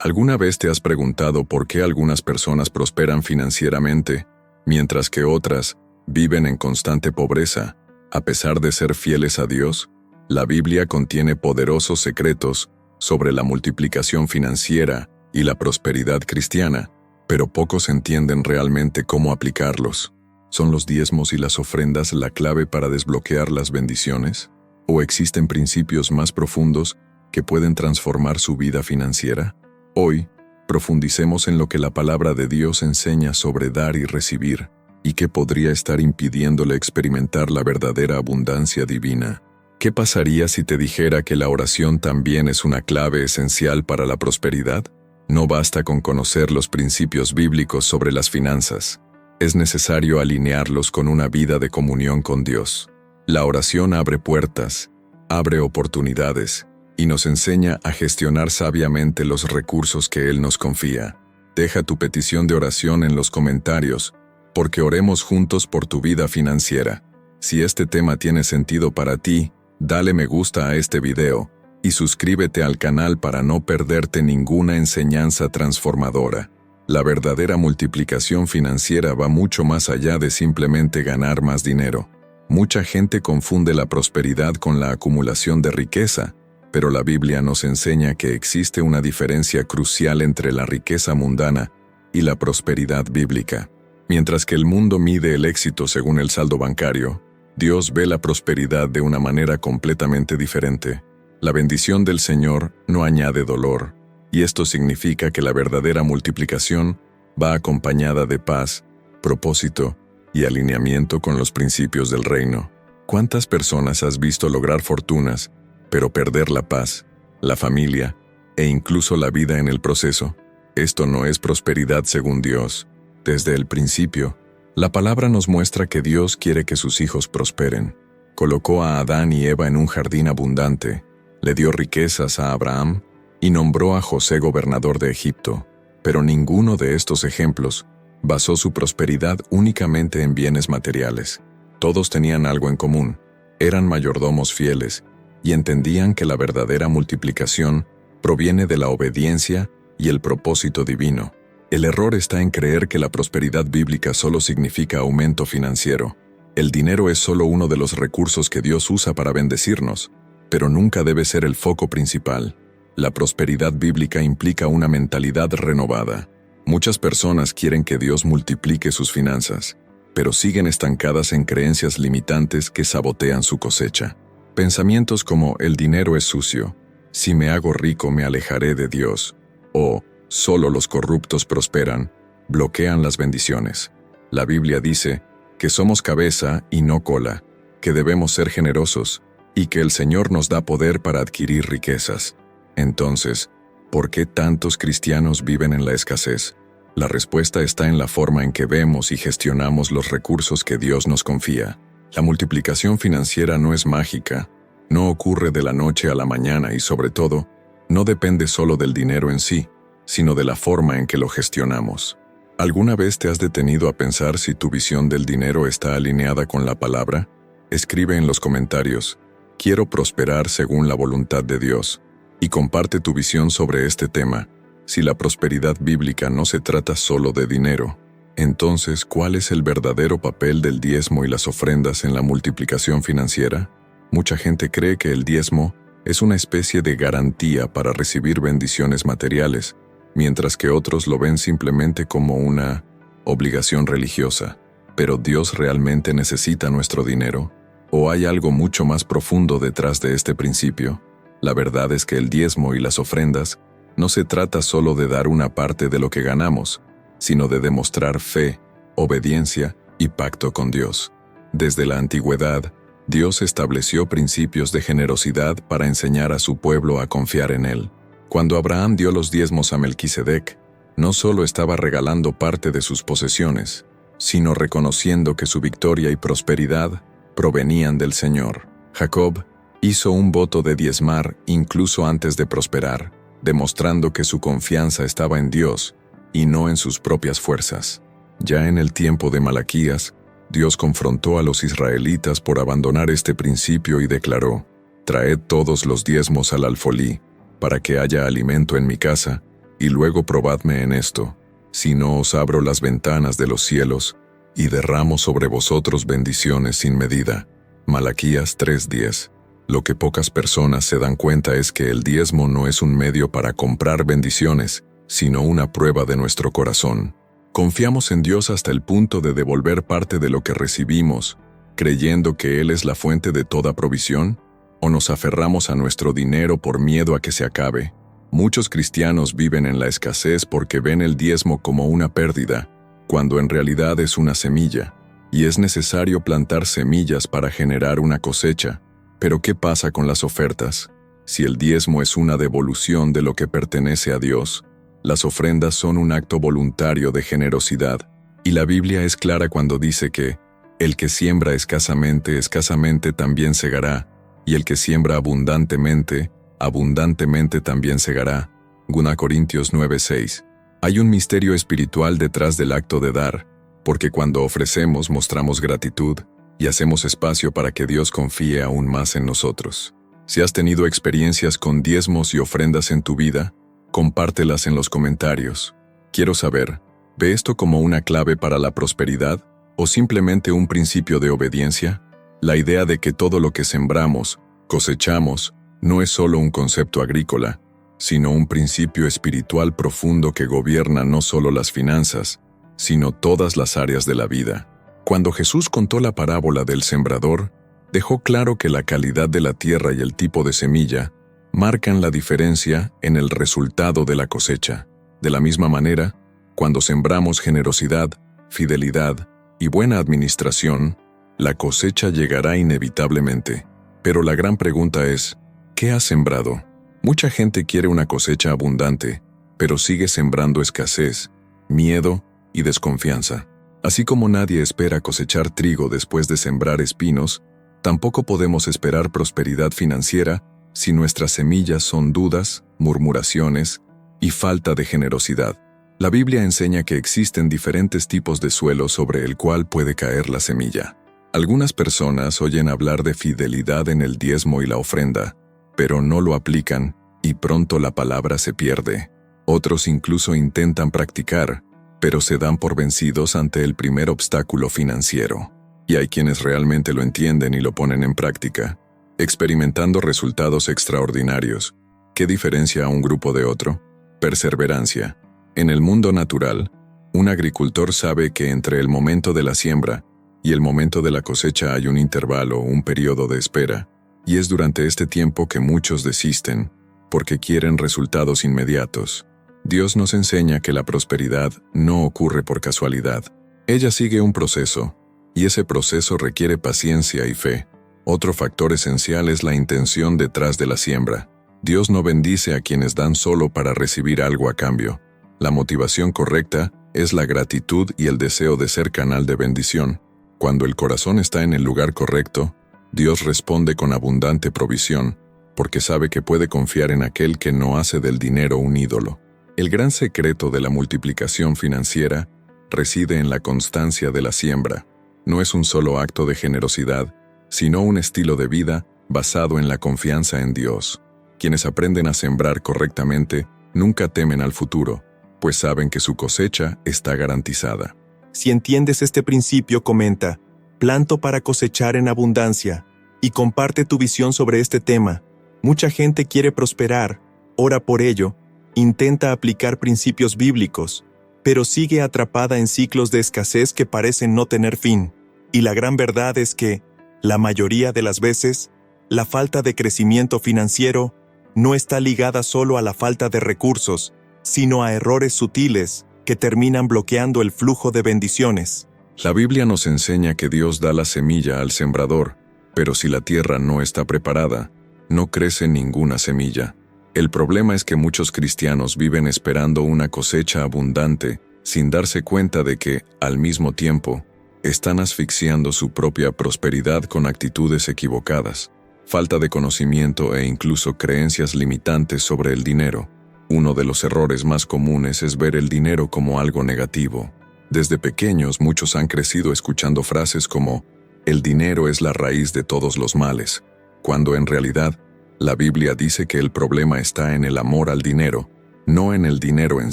¿Alguna vez te has preguntado por qué algunas personas prosperan financieramente, mientras que otras viven en constante pobreza, a pesar de ser fieles a Dios? La Biblia contiene poderosos secretos sobre la multiplicación financiera y la prosperidad cristiana, pero pocos entienden realmente cómo aplicarlos. ¿Son los diezmos y las ofrendas la clave para desbloquear las bendiciones? ¿O existen principios más profundos que pueden transformar su vida financiera? Hoy, profundicemos en lo que la palabra de Dios enseña sobre dar y recibir, y qué podría estar impidiéndole experimentar la verdadera abundancia divina. ¿Qué pasaría si te dijera que la oración también es una clave esencial para la prosperidad? No basta con conocer los principios bíblicos sobre las finanzas. Es necesario alinearlos con una vida de comunión con Dios. La oración abre puertas, abre oportunidades, y nos enseña a gestionar sabiamente los recursos que Él nos confía. Deja tu petición de oración en los comentarios, porque oremos juntos por tu vida financiera. Si este tema tiene sentido para ti, dale me gusta a este video, y suscríbete al canal para no perderte ninguna enseñanza transformadora. La verdadera multiplicación financiera va mucho más allá de simplemente ganar más dinero. Mucha gente confunde la prosperidad con la acumulación de riqueza, pero la Biblia nos enseña que existe una diferencia crucial entre la riqueza mundana y la prosperidad bíblica. Mientras que el mundo mide el éxito según el saldo bancario, Dios ve la prosperidad de una manera completamente diferente. La bendición del Señor no añade dolor, y esto significa que la verdadera multiplicación va acompañada de paz, propósito y alineamiento con los principios del reino. ¿Cuántas personas has visto lograr fortunas, pero perder la paz, la familia e incluso la vida en el proceso? Esto no es prosperidad según Dios. Desde el principio, la palabra nos muestra que Dios quiere que sus hijos prosperen. Colocó a Adán y Eva en un jardín abundante, le dio riquezas a Abraham y nombró a José gobernador de Egipto. Pero ninguno de estos ejemplos basó su prosperidad únicamente en bienes materiales. Todos tenían algo en común: eran mayordomos fieles y entendían que la verdadera multiplicación proviene de la obediencia y el propósito divino. El error está en creer que la prosperidad bíblica solo significa aumento financiero. El dinero es solo uno de los recursos que Dios usa para bendecirnos, pero nunca debe ser el foco principal. La prosperidad bíblica implica una mentalidad renovada. Muchas personas quieren que Dios multiplique sus finanzas, pero siguen estancadas en creencias limitantes que sabotean su cosecha. Pensamientos como el dinero es sucio, si me hago rico me alejaré de Dios, o solo los corruptos prosperan, bloquean las bendiciones. La Biblia dice que somos cabeza y no cola, que debemos ser generosos y que el Señor nos da poder para adquirir riquezas. Entonces, ¿por qué tantos cristianos viven en la escasez? La respuesta está en la forma en que vemos y gestionamos los recursos que Dios nos confía. La multiplicación financiera no es mágica, no ocurre de la noche a la mañana y, sobre todo, no depende solo del dinero en sí, sino de la forma en que lo gestionamos. ¿Alguna vez te has detenido a pensar si tu visión del dinero está alineada con la palabra? Escribe en los comentarios: quiero prosperar según la voluntad de Dios, y comparte tu visión sobre este tema. Si la prosperidad bíblica no se trata solo de dinero, entonces, ¿cuál es el verdadero papel del diezmo y las ofrendas en la multiplicación financiera? Mucha gente cree que el diezmo es una especie de garantía para recibir bendiciones materiales, mientras que otros lo ven simplemente como una obligación religiosa. ¿Pero Dios realmente necesita nuestro dinero? ¿O hay algo mucho más profundo detrás de este principio? La verdad es que el diezmo y las ofrendas no se trata solo de dar una parte de lo que ganamos, sino de demostrar fe, obediencia y pacto con Dios. Desde la antigüedad, Dios estableció principios de generosidad para enseñar a su pueblo a confiar en Él. Cuando Abraham dio los diezmos a Melquisedec, no solo estaba regalando parte de sus posesiones, sino reconociendo que su victoria y prosperidad provenían del Señor. Jacob hizo un voto de diezmar incluso antes de prosperar, demostrando que su confianza estaba en Dios y no en sus propias fuerzas. Ya en el tiempo de Malaquías, Dios confrontó a los israelitas por abandonar este principio y declaró: «Traed todos los diezmos al alfolí, para que haya alimento en mi casa, Y luego probadme en esto, si no os abro las ventanas de los cielos, y derramo sobre vosotros bendiciones sin medida. Malaquías 3:10. Lo que pocas personas se dan cuenta es que el diezmo no es un medio para comprar bendiciones, sino una prueba de nuestro corazón. ¿Confiamos en Dios hasta el punto de devolver parte de lo que recibimos, creyendo que Él es la fuente de toda provisión? ¿O nos aferramos a nuestro dinero por miedo a que se acabe? Muchos cristianos viven en la escasez porque ven el diezmo como una pérdida, cuando en realidad es una semilla, y es necesario plantar semillas para generar una cosecha. Pero ¿qué pasa con las ofertas? Si el diezmo es una devolución de lo que pertenece a Dios, las ofrendas son un acto voluntario de generosidad, y la Biblia es clara cuando dice que el que siembra escasamente, escasamente también segará, y el que siembra abundantemente, abundantemente también segará. 2 Corintios 9:6. Hay un misterio espiritual detrás del acto de dar, porque cuando ofrecemos mostramos gratitud y hacemos espacio para que Dios confíe aún más en nosotros. Si has tenido experiencias con diezmos y ofrendas en tu vida, compártelas en los comentarios. Quiero saber, ¿ve esto como una clave para la prosperidad o simplemente un principio de obediencia? La idea de que todo lo que sembramos, cosechamos, no es solo un concepto agrícola, sino un principio espiritual profundo que gobierna no solo las finanzas, sino todas las áreas de la vida. Cuando Jesús contó la parábola del sembrador, dejó claro que la calidad de la tierra y el tipo de semilla marcan la diferencia en el resultado de la cosecha. De la misma manera, cuando sembramos generosidad, fidelidad y buena administración, la cosecha llegará inevitablemente. Pero la gran pregunta es, ¿qué has sembrado? Mucha gente quiere una cosecha abundante, pero sigue sembrando escasez, miedo y desconfianza. Así como nadie espera cosechar trigo después de sembrar espinos, tampoco podemos esperar prosperidad financiera si nuestras semillas son dudas, murmuraciones y falta de generosidad. La Biblia enseña que existen diferentes tipos de suelo sobre el cual puede caer la semilla. Algunas personas oyen hablar de fidelidad en el diezmo y la ofrenda, pero no lo aplican y pronto la palabra se pierde. Otros incluso intentan practicar, pero se dan por vencidos ante el primer obstáculo financiero. Y hay quienes realmente lo entienden y lo ponen en práctica, experimentando resultados extraordinarios. ¿Qué diferencia a un grupo de otro? Perseverancia. En el mundo natural, un agricultor sabe que entre el momento de la siembra y el momento de la cosecha hay un intervalo, un periodo de espera, y es durante este tiempo que muchos desisten, porque quieren resultados inmediatos. Dios nos enseña que la prosperidad no ocurre por casualidad. Ella sigue un proceso, y ese proceso requiere paciencia y fe. Otro factor esencial es la intención detrás de la siembra. Dios no bendice a quienes dan solo para recibir algo a cambio. La motivación correcta es la gratitud y el deseo de ser canal de bendición. Cuando el corazón está en el lugar correcto, Dios responde con abundante provisión, porque sabe que puede confiar en aquel que no hace del dinero un ídolo. El gran secreto de la multiplicación financiera reside en la constancia de la siembra. No es un solo acto de generosidad, sino un estilo de vida basado en la confianza en Dios. Quienes aprenden a sembrar correctamente nunca temen al futuro, pues saben que su cosecha está garantizada. Si entiendes este principio, comenta, planto para cosechar en abundancia, y comparte tu visión sobre este tema. Mucha gente quiere prosperar, ora por ello, intenta aplicar principios bíblicos, pero sigue atrapada en ciclos de escasez que parecen no tener fin. Y la gran verdad es que, la mayoría de las veces, la falta de crecimiento financiero no está ligada solo a la falta de recursos, sino a errores sutiles que terminan bloqueando el flujo de bendiciones. La Biblia nos enseña que Dios da la semilla al sembrador, pero si la tierra no está preparada, no crece ninguna semilla. El problema es que muchos cristianos viven esperando una cosecha abundante, sin darse cuenta de que, al mismo tiempo, están asfixiando su propia prosperidad con actitudes equivocadas, falta de conocimiento e incluso creencias limitantes sobre el dinero. Uno de los errores más comunes es ver el dinero como algo negativo. Desde pequeños muchos han crecido escuchando frases como «el dinero es la raíz de todos los males», cuando en realidad la Biblia dice que el problema está en el amor al dinero, no en el dinero en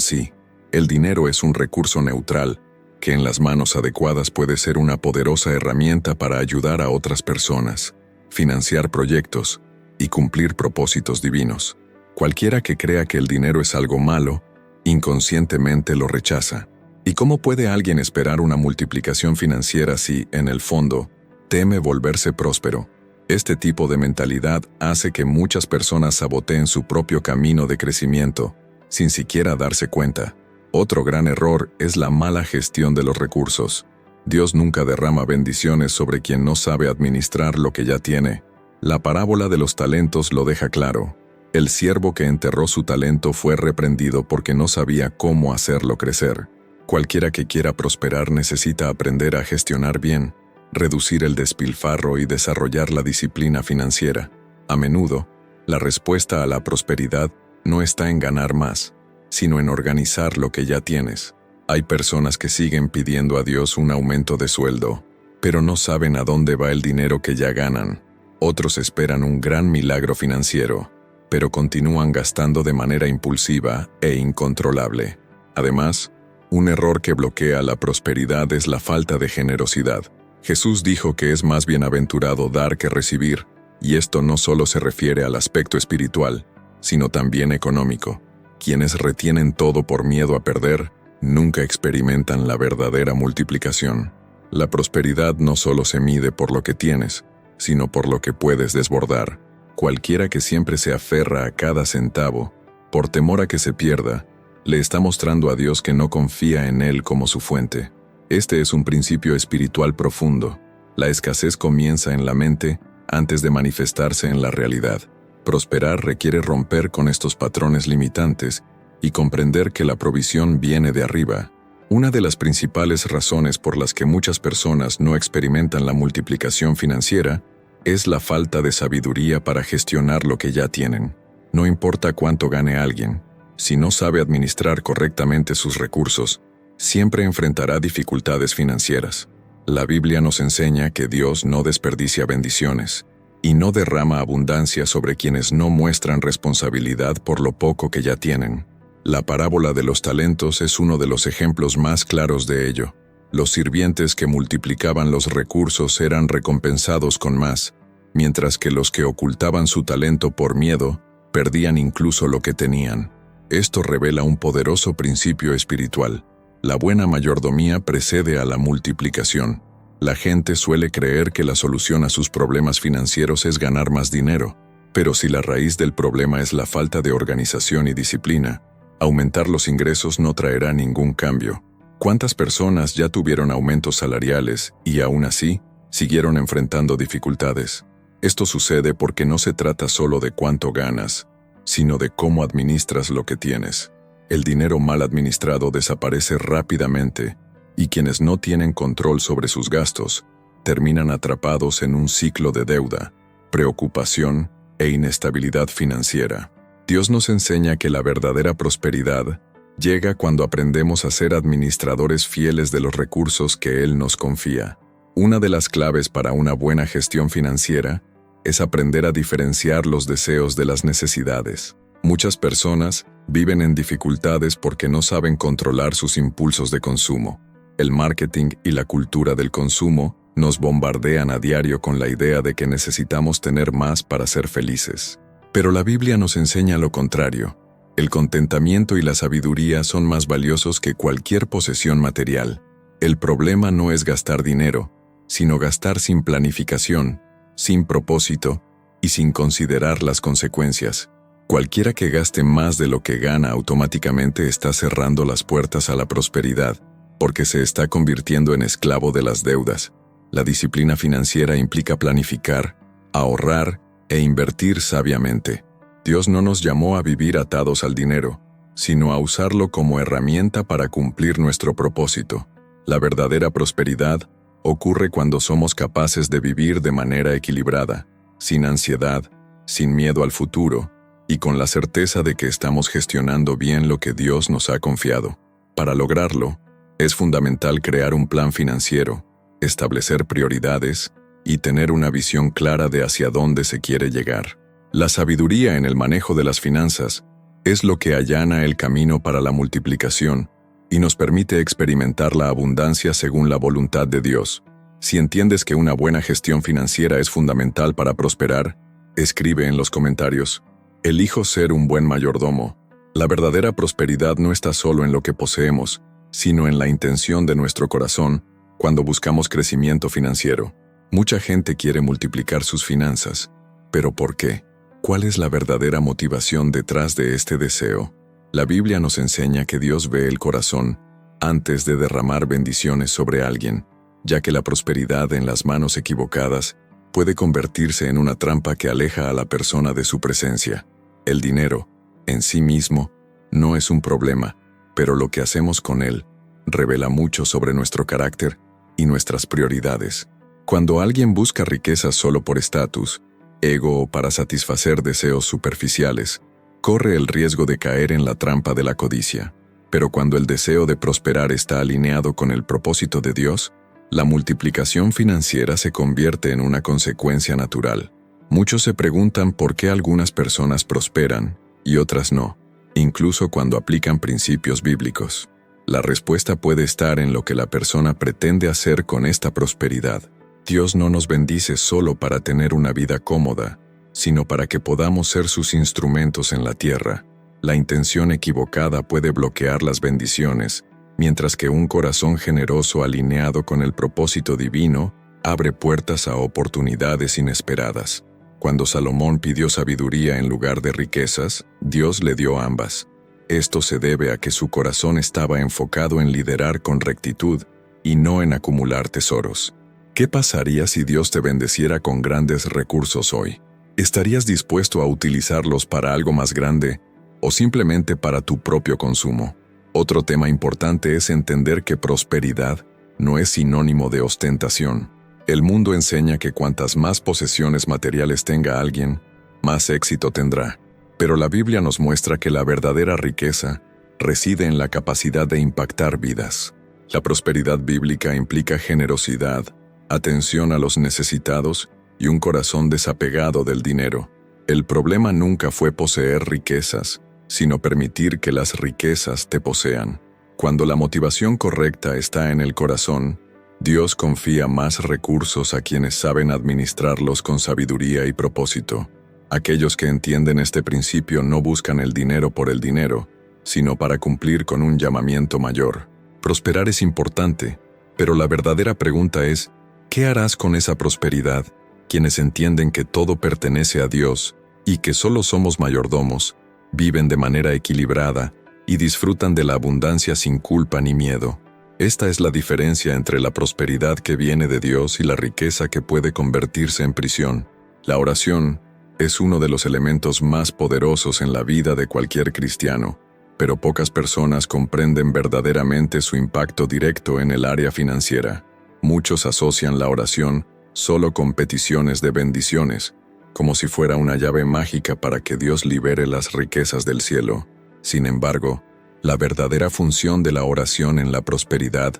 sí. El dinero es un recurso neutral, que en las manos adecuadas puede ser una poderosa herramienta para ayudar a otras personas, financiar proyectos y cumplir propósitos divinos. Cualquiera que crea que el dinero es algo malo, inconscientemente lo rechaza. ¿Y cómo puede alguien esperar una multiplicación financiera si, en el fondo, teme volverse próspero? Este tipo de mentalidad hace que muchas personas saboteen su propio camino de crecimiento, sin siquiera darse cuenta. Otro gran error es la mala gestión de los recursos. Dios nunca derrama bendiciones sobre quien no sabe administrar lo que ya tiene. La parábola de los talentos lo deja claro. El siervo que enterró su talento fue reprendido porque no sabía cómo hacerlo crecer. Cualquiera que quiera prosperar necesita aprender a gestionar bien, reducir el despilfarro y desarrollar la disciplina financiera. A menudo, la respuesta a la prosperidad no está en ganar más, sino en organizar lo que ya tienes. Hay personas que siguen pidiendo a Dios un aumento de sueldo, pero no saben a dónde va el dinero que ya ganan. Otros esperan un gran milagro financiero, pero continúan gastando de manera impulsiva e incontrolable. Además, un error que bloquea la prosperidad es la falta de generosidad. Jesús dijo que es más bienaventurado dar que recibir, y esto no solo se refiere al aspecto espiritual, sino también económico. Quienes retienen todo por miedo a perder, nunca experimentan la verdadera multiplicación. La prosperidad no solo se mide por lo que tienes, sino por lo que puedes desbordar. Cualquiera que siempre se aferra a cada centavo, por temor a que se pierda, le está mostrando a Dios que no confía en Él como su fuente. Este es un principio espiritual profundo. La escasez comienza en la mente antes de manifestarse en la realidad. Prosperar requiere romper con estos patrones limitantes y comprender que la provisión viene de arriba. Una de las principales razones por las que muchas personas no experimentan la multiplicación financiera es la falta de sabiduría para gestionar lo que ya tienen. No importa cuánto gane alguien, si no sabe administrar correctamente sus recursos, siempre enfrentará dificultades financieras. La Biblia nos enseña que Dios no desperdicia bendiciones y no derrama abundancia sobre quienes no muestran responsabilidad por lo poco que ya tienen. La parábola de los talentos es uno de los ejemplos más claros de ello. Los sirvientes que multiplicaban los recursos eran recompensados con más, mientras que los que ocultaban su talento por miedo perdían incluso lo que tenían. Esto revela un poderoso principio espiritual. La buena mayordomía precede a la multiplicación. La gente suele creer que la solución a sus problemas financieros es ganar más dinero, pero si la raíz del problema es la falta de organización y disciplina, aumentar los ingresos no traerá ningún cambio. ¿Cuántas personas ya tuvieron aumentos salariales y aún así siguieron enfrentando dificultades? Esto sucede porque no se trata solo de cuánto ganas, sino de cómo administras lo que tienes. El dinero mal administrado desaparece rápidamente y quienes no tienen control sobre sus gastos terminan atrapados en un ciclo de deuda, preocupación e inestabilidad financiera. Dios nos enseña que la verdadera prosperidad llega cuando aprendemos a ser administradores fieles de los recursos que Él nos confía. Una de las claves para una buena gestión financiera es aprender a diferenciar los deseos de las necesidades. Muchas personas viven en dificultades porque no saben controlar sus impulsos de consumo. El marketing y la cultura del consumo nos bombardean a diario con la idea de que necesitamos tener más para ser felices. Pero la Biblia nos enseña lo contrario. El contentamiento y la sabiduría son más valiosos que cualquier posesión material. El problema no es gastar dinero, sino gastar sin planificación, sin propósito y sin considerar las consecuencias. Cualquiera que gaste más de lo que gana automáticamente está cerrando las puertas a la prosperidad, porque se está convirtiendo en esclavo de las deudas. La disciplina financiera implica planificar, ahorrar e invertir sabiamente. Dios no nos llamó a vivir atados al dinero, sino a usarlo como herramienta para cumplir nuestro propósito. La verdadera prosperidad ocurre cuando somos capaces de vivir de manera equilibrada, sin ansiedad, sin miedo al futuro, y con la certeza de que estamos gestionando bien lo que Dios nos ha confiado. Para lograrlo, es fundamental crear un plan financiero, establecer prioridades y tener una visión clara de hacia dónde se quiere llegar. La sabiduría en el manejo de las finanzas Es lo que allana el camino para la multiplicación y nos permite experimentar la abundancia según la voluntad de Dios. Si entiendes que una buena gestión financiera es fundamental para prosperar, escribe en los comentarios: elijo ser un buen mayordomo. La verdadera prosperidad no está solo en lo que poseemos, sino en la intención de nuestro corazón cuando buscamos crecimiento financiero. Mucha gente quiere multiplicar sus finanzas, pero ¿por qué? ¿Cuál es la verdadera motivación detrás de este deseo? La Biblia nos enseña que Dios ve el corazón antes de derramar bendiciones sobre alguien, ya que la prosperidad en las manos equivocadas puede convertirse en una trampa que aleja a la persona de su presencia. El dinero, en sí mismo, no es un problema, pero lo que hacemos con él revela mucho sobre nuestro carácter y nuestras prioridades. Cuando alguien busca riqueza solo por estatus, ego o para satisfacer deseos superficiales, corre el riesgo de caer en la trampa de la codicia. Pero cuando el deseo de prosperar está alineado con el propósito de Dios, la multiplicación financiera se convierte en una consecuencia natural. Muchos se preguntan por qué algunas personas prosperan y otras no, incluso cuando aplican principios bíblicos. La respuesta puede estar en lo que la persona pretende hacer con esta prosperidad. Dios no nos bendice solo para tener una vida cómoda, sino para que podamos ser sus instrumentos en la tierra. La intención equivocada puede bloquear las bendiciones, mientras que un corazón generoso alineado con el propósito divino abre puertas a oportunidades inesperadas. Cuando Salomón pidió sabiduría en lugar de riquezas, Dios le dio ambas. Esto se debe a que su corazón estaba enfocado en liderar con rectitud y no en acumular tesoros. ¿Qué pasaría si Dios te bendeciera con grandes recursos hoy? ¿Estarías dispuesto a utilizarlos para algo más grande o simplemente para tu propio consumo? Otro tema importante es entender que prosperidad no es sinónimo de ostentación. El mundo enseña que cuantas más posesiones materiales tenga alguien, más éxito tendrá. Pero la Biblia nos muestra que la verdadera riqueza reside en la capacidad de impactar vidas. La prosperidad bíblica implica generosidad, atención a los necesitados y un corazón desapegado del dinero. El problema nunca fue poseer riquezas, sino permitir que las riquezas te posean. Cuando la motivación correcta está en el corazón, Dios confía más recursos a quienes saben administrarlos con sabiduría y propósito. Aquellos que entienden este principio no buscan el dinero por el dinero, sino para cumplir con un llamamiento mayor. Prosperar es importante, pero la verdadera pregunta es: ¿qué harás con esa prosperidad? Quienes entienden que todo pertenece a Dios y que solo somos mayordomos, viven de manera equilibrada y disfrutan de la abundancia sin culpa ni miedo. Esta es la diferencia entre la prosperidad que viene de Dios y la riqueza que puede convertirse en prisión. La oración es uno de los elementos más poderosos en la vida de cualquier cristiano, pero pocas personas comprenden verdaderamente su impacto directo en el área financiera. Muchos asocian la oración solo con peticiones de bendiciones, como si fuera una llave mágica para que Dios libere las riquezas del cielo. Sin embargo, la verdadera función de la oración en la prosperidad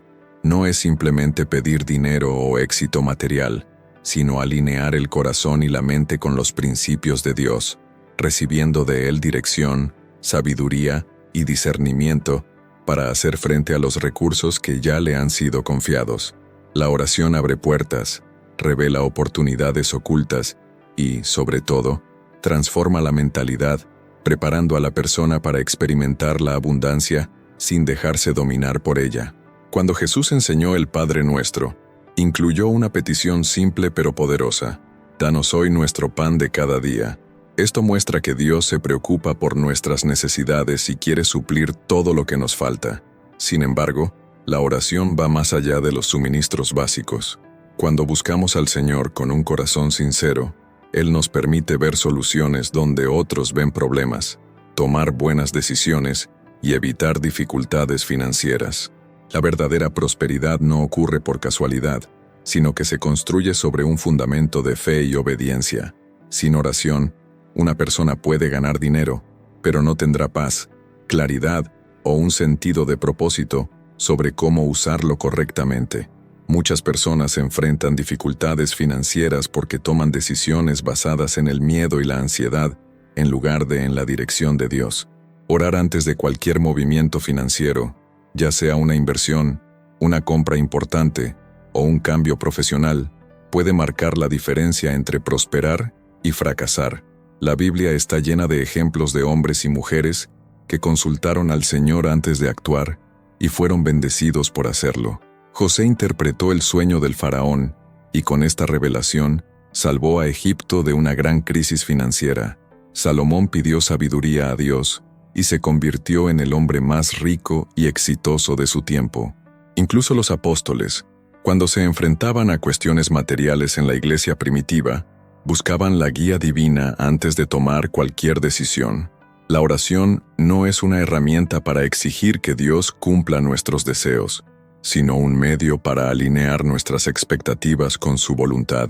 no es simplemente pedir dinero o éxito material, sino alinear el corazón y la mente con los principios de Dios, recibiendo de Él dirección, sabiduría y discernimiento para hacer frente a los recursos que ya le han sido confiados. La oración abre puertas, revela oportunidades ocultas y, sobre todo, transforma la mentalidad, preparando a la persona para experimentar la abundancia sin dejarse dominar por ella. Cuando Jesús enseñó el Padre Nuestro, incluyó una petición simple pero poderosa: danos hoy nuestro pan de cada día. Esto muestra que Dios se preocupa por nuestras necesidades y quiere suplir todo lo que nos falta. Sin embargo, la oración va más allá de los suministros básicos. Cuando buscamos al Señor con un corazón sincero, Él nos permite ver soluciones donde otros ven problemas, tomar buenas decisiones y evitar dificultades financieras. La verdadera prosperidad no ocurre por casualidad, sino que se construye sobre un fundamento de fe y obediencia. Sin oración, una persona puede ganar dinero, pero no tendrá paz, claridad o un sentido de propósito sobre cómo usarlo correctamente. Muchas personas enfrentan dificultades financieras porque toman decisiones basadas en el miedo y la ansiedad, en lugar de en la dirección de Dios. Orar antes de cualquier movimiento financiero, ya sea una inversión, una compra importante o un cambio profesional, puede marcar la diferencia entre prosperar y fracasar. La Biblia está llena de ejemplos de hombres y mujeres que consultaron al Señor antes de actuar y fueron bendecidos por hacerlo. José interpretó el sueño del faraón y con esta revelación salvó a Egipto de una gran crisis financiera. Salomón pidió sabiduría a Dios y se convirtió en el hombre más rico y exitoso de su tiempo. Incluso los apóstoles, cuando se enfrentaban a cuestiones materiales en la iglesia primitiva, buscaban la guía divina antes de tomar cualquier decisión. La oración no es una herramienta para exigir que Dios cumpla nuestros deseos, sino un medio para alinear nuestras expectativas con su voluntad.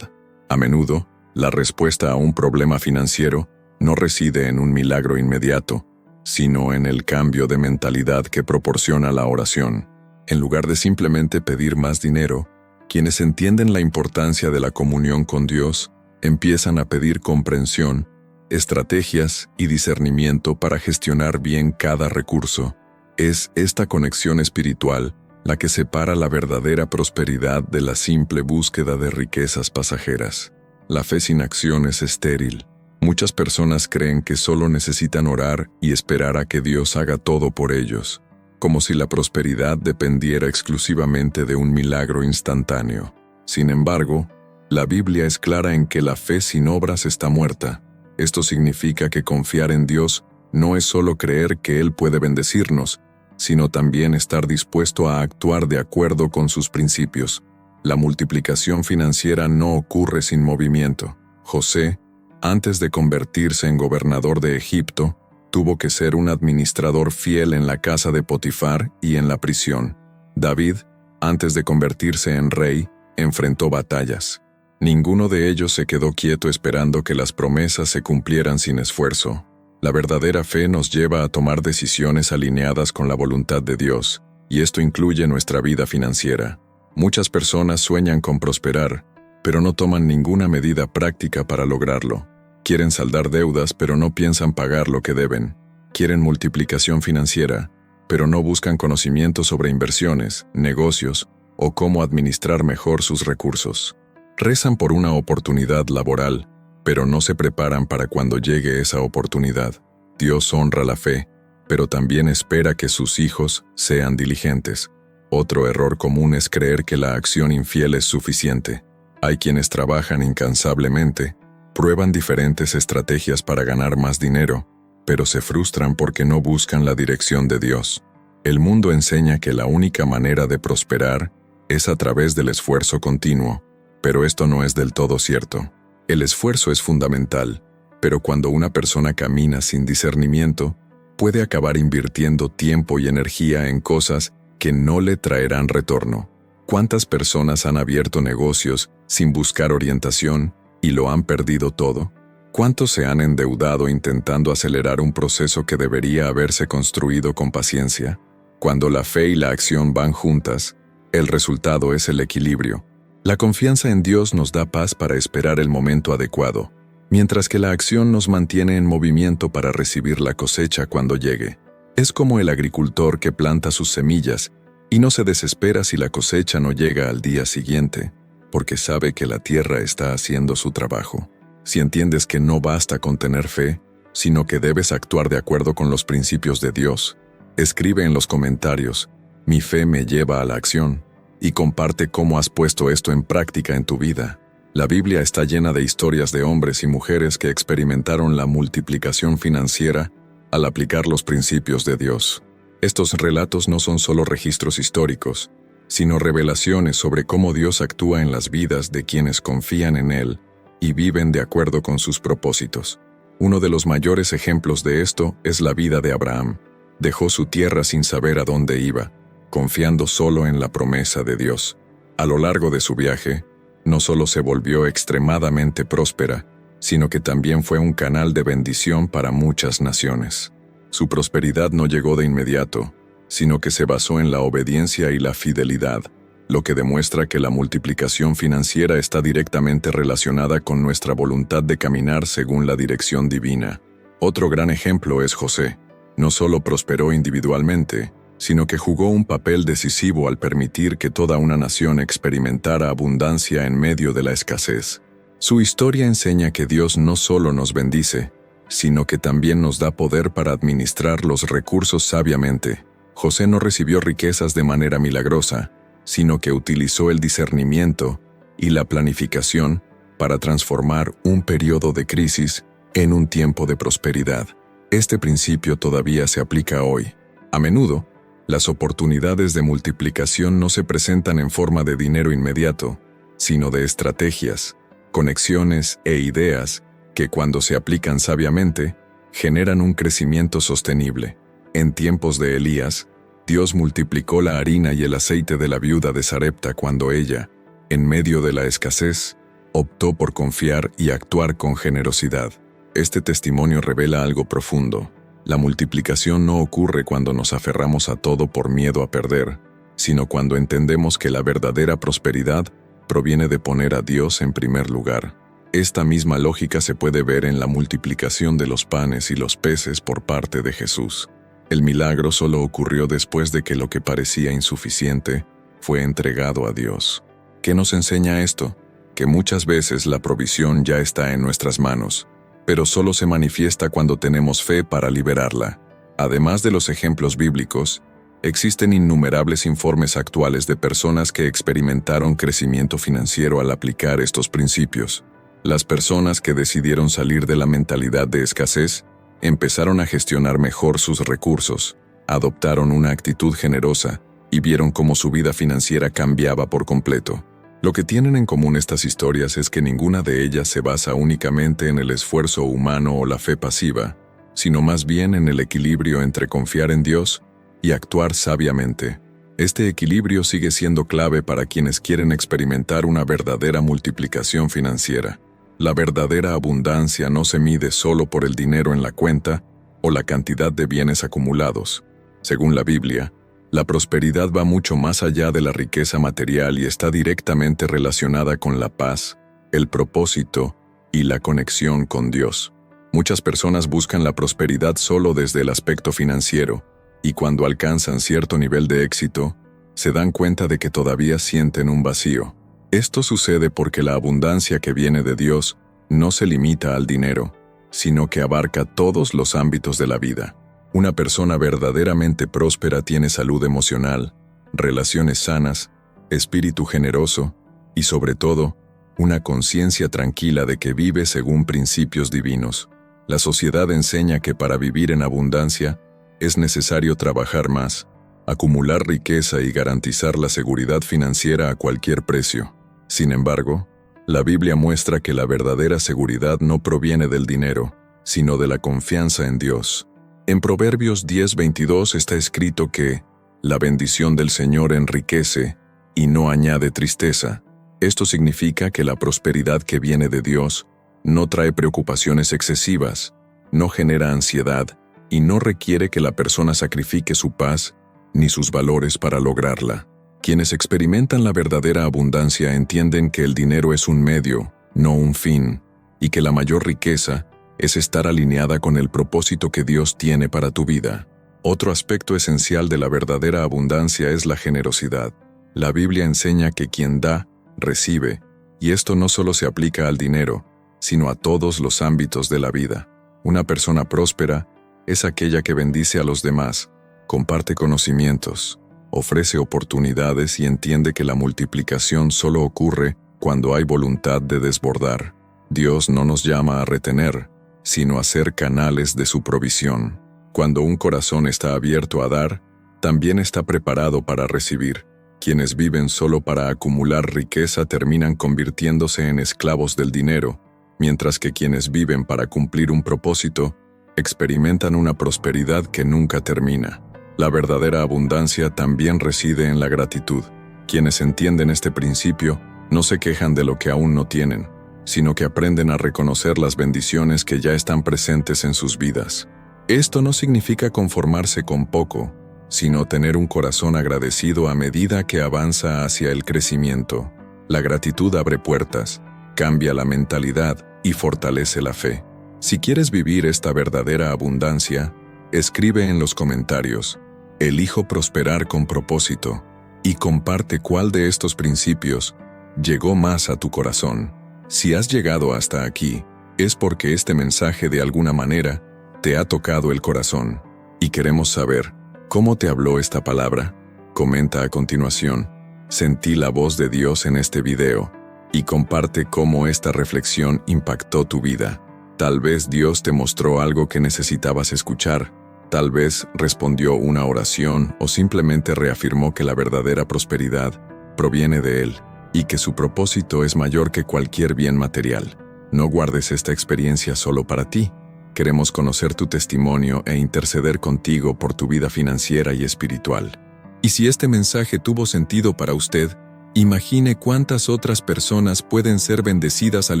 A menudo, la respuesta a un problema financiero no reside en un milagro inmediato, sino en el cambio de mentalidad que proporciona la oración. En lugar de simplemente pedir más dinero, quienes entienden la importancia de la comunión con Dios empiezan a pedir comprensión, estrategias y discernimiento para gestionar bien cada recurso. Es esta conexión espiritual la que separa la verdadera prosperidad de la simple búsqueda de riquezas pasajeras. La fe sin acción es estéril. Muchas personas creen que solo necesitan orar y esperar a que Dios haga todo por ellos, como si la prosperidad dependiera exclusivamente de un milagro instantáneo. Sin embargo, la Biblia es clara en que la fe sin obras está muerta. Esto significa que confiar en Dios no es solo creer que Él puede bendecirnos, sino también estar dispuesto a actuar de acuerdo con sus principios. La multiplicación financiera no ocurre sin movimiento. José, antes de convertirse en gobernador de Egipto, tuvo que ser un administrador fiel en la casa de Potifar y en la prisión. David, antes de convertirse en rey, enfrentó batallas. Ninguno de ellos se quedó quieto esperando que las promesas se cumplieran sin esfuerzo. La verdadera fe nos lleva a tomar decisiones alineadas con la voluntad de Dios, y esto incluye nuestra vida financiera. Muchas personas sueñan con prosperar, pero no toman ninguna medida práctica para lograrlo. Quieren saldar deudas, pero no piensan pagar lo que deben. Quieren multiplicación financiera, pero no buscan conocimiento sobre inversiones, negocios o cómo administrar mejor sus recursos. Rezan por una oportunidad laboral, pero no se preparan para cuando llegue esa oportunidad. Dios honra la fe, pero también espera que sus hijos sean diligentes. Otro error común es creer que la acción infiel es suficiente. Hay quienes trabajan incansablemente, prueban diferentes estrategias para ganar más dinero, pero se frustran porque no buscan la dirección de Dios. El mundo enseña que la única manera de prosperar es a través del esfuerzo continuo, pero esto no es del todo cierto. El esfuerzo es fundamental, pero cuando una persona camina sin discernimiento, puede acabar invirtiendo tiempo y energía en cosas que no le traerán retorno. ¿Cuántas personas han abierto negocios sin buscar orientación y lo han perdido todo? ¿Cuántos se han endeudado intentando acelerar un proceso que debería haberse construido con paciencia? Cuando la fe y la acción van juntas, el resultado es el equilibrio. La confianza en Dios nos da paz para esperar el momento adecuado, mientras que la acción nos mantiene en movimiento para recibir la cosecha cuando llegue. Es como el agricultor que planta sus semillas y no se desespera si la cosecha no llega al día siguiente, porque sabe que la tierra está haciendo su trabajo. Si entiendes que no basta con tener fe, sino que debes actuar de acuerdo con los principios de Dios, escribe en los comentarios: "Mi fe me lleva a la acción", y comparte cómo has puesto esto en práctica en tu vida. La Biblia está llena de historias de hombres y mujeres que experimentaron la multiplicación financiera al aplicar los principios de Dios. Estos relatos no son solo registros históricos, sino revelaciones sobre cómo Dios actúa en las vidas de quienes confían en Él y viven de acuerdo con sus propósitos. Uno de los mayores ejemplos de esto es la vida de Abraham. Dejó su tierra sin saber a dónde iba, confiando solo en la promesa de Dios. A lo largo de su viaje, no solo se volvió extremadamente próspera, sino que también fue un canal de bendición para muchas naciones. Su prosperidad no llegó de inmediato, sino que se basó en la obediencia y la fidelidad, lo que demuestra que la multiplicación financiera está directamente relacionada con nuestra voluntad de caminar según la dirección divina. Otro gran ejemplo es José. no solo prosperó individualmente, sino que jugó un papel decisivo al permitir que toda una nación experimentara abundancia en medio de la escasez. Su historia enseña que Dios no solo nos bendice, sino que también nos da poder para administrar los recursos sabiamente. José no recibió riquezas de manera milagrosa, sino que utilizó el discernimiento y la planificación para transformar un periodo de crisis en un tiempo de prosperidad. Este principio todavía se aplica hoy. A menudo, las oportunidades de multiplicación no se presentan en forma de dinero inmediato, sino de estrategias, conexiones e ideas que, cuando se aplican sabiamente, generan un crecimiento sostenible. En tiempos de Elías, Dios multiplicó la harina y el aceite de la viuda de Sarepta cuando ella, en medio de la escasez, optó por confiar y actuar con generosidad. Este testimonio revela algo profundo. La multiplicación no ocurre cuando nos aferramos a todo por miedo a perder, sino cuando entendemos que la verdadera prosperidad proviene de poner a Dios en primer lugar. Esta misma lógica se puede ver en la multiplicación de los panes y los peces por parte de Jesús. El milagro solo ocurrió después de que lo que parecía insuficiente fue entregado a Dios. ¿Qué nos enseña esto? Que muchas veces la provisión ya está en nuestras manos, pero solo se manifiesta cuando tenemos fe para liberarla. Además de los ejemplos bíblicos, existen innumerables informes actuales de personas que experimentaron crecimiento financiero al aplicar estos principios. Las personas que decidieron salir de la mentalidad de escasez empezaron a gestionar mejor sus recursos, adoptaron una actitud generosa y vieron cómo su vida financiera cambiaba por completo. Lo que tienen en común estas historias es que ninguna de ellas se basa únicamente en el esfuerzo humano o la fe pasiva, sino más bien en el equilibrio entre confiar en Dios y actuar sabiamente. Este equilibrio sigue siendo clave para quienes quieren experimentar una verdadera multiplicación financiera. La verdadera abundancia no se mide solo por el dinero en la cuenta o la cantidad de bienes acumulados. Según la Biblia, la prosperidad va mucho más allá de la riqueza material y está directamente relacionada con la paz, el propósito y la conexión con Dios. Muchas personas buscan la prosperidad solo desde el aspecto financiero, y cuando alcanzan cierto nivel de éxito, se dan cuenta de que todavía sienten un vacío. Esto sucede porque la abundancia que viene de Dios no se limita al dinero, sino que abarca todos los ámbitos de la vida. Una persona verdaderamente próspera tiene salud emocional, relaciones sanas, espíritu generoso y, sobre todo, una conciencia tranquila de que vive según principios divinos. La sociedad enseña que para vivir en abundancia es necesario trabajar más, acumular riqueza y garantizar la seguridad financiera a cualquier precio. Sin embargo, la Biblia muestra que la verdadera seguridad no proviene del dinero, sino de la confianza en Dios. En Proverbios 10:22 está escrito que la bendición del Señor enriquece y no añade tristeza. Esto significa que la prosperidad que viene de Dios no trae preocupaciones excesivas, no genera ansiedad y no requiere que la persona sacrifique su paz ni sus valores para lograrla. Quienes experimentan la verdadera abundancia entienden que el dinero es un medio, no un fin, y que la mayor riqueza es estar alineada con el propósito que Dios tiene para tu vida. Otro aspecto esencial de la verdadera abundancia es la generosidad. La Biblia enseña que quien da, recibe, y esto no solo se aplica al dinero, sino a todos los ámbitos de la vida. Una persona próspera es aquella que bendice a los demás, comparte conocimientos, ofrece oportunidades y entiende que la multiplicación solo ocurre cuando hay voluntad de desbordar. Dios no nos llama a retener, sino a ser canales de su provisión. Cuando un corazón está abierto a dar, también está preparado para recibir. Quienes viven solo para acumular riqueza terminan convirtiéndose en esclavos del dinero, mientras que quienes viven para cumplir un propósito experimentan una prosperidad que nunca termina. La verdadera abundancia también reside en la gratitud. Quienes entienden este principio no se quejan de lo que aún no tienen, sino que aprenden a reconocer las bendiciones que ya están presentes en sus vidas. Esto no significa conformarse con poco, sino tener un corazón agradecido a medida que avanza hacia el crecimiento. La gratitud abre puertas, cambia la mentalidad y fortalece la fe. Si quieres vivir esta verdadera abundancia, Escribe en los comentarios, elijo prosperar con propósito, y comparte cuál de estos principios llegó más a tu corazón. Si has llegado hasta aquí, es porque este mensaje de alguna manera te ha tocado el corazón, y queremos saber cómo te habló esta palabra. Comenta a continuación, sentí la voz de Dios en este video, y comparte cómo esta reflexión impactó tu vida. Tal vez Dios te mostró algo que necesitabas escuchar, tal vez respondió una oración o simplemente reafirmó que la verdadera prosperidad proviene de Él y que su propósito es mayor que cualquier bien material. No guardes esta experiencia solo para ti. Queremos conocer tu testimonio e interceder contigo por tu vida financiera y espiritual. Y si este mensaje tuvo sentido para usted, imagine cuántas otras personas pueden ser bendecidas al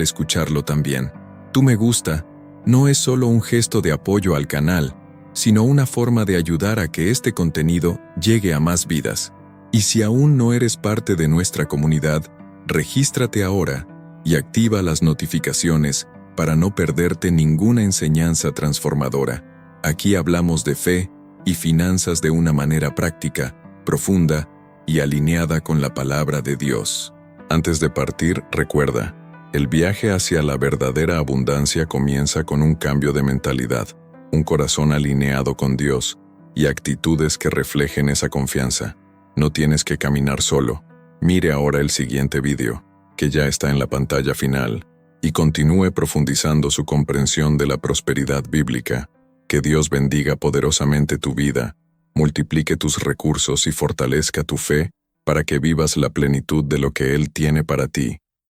escucharlo también. Tu me gusta no es solo un gesto de apoyo al canal, sino una forma de ayudar a que este contenido llegue a más vidas. Y si aún no eres parte de nuestra comunidad, regístrate ahora y activa las notificaciones para no perderte ninguna enseñanza transformadora. Aquí hablamos de fe y finanzas de una manera práctica, profunda y alineada con la palabra de Dios. Antes de partir, recuerda, el viaje hacia la verdadera abundancia comienza con un cambio de mentalidad, un corazón alineado con Dios y actitudes que reflejen esa confianza. No tienes que caminar solo. Mire ahora el siguiente video, que ya está en la pantalla final, y continúe profundizando su comprensión de la prosperidad bíblica. Que Dios bendiga poderosamente tu vida, multiplique tus recursos y fortalezca tu fe para que vivas la plenitud de lo que Él tiene para ti.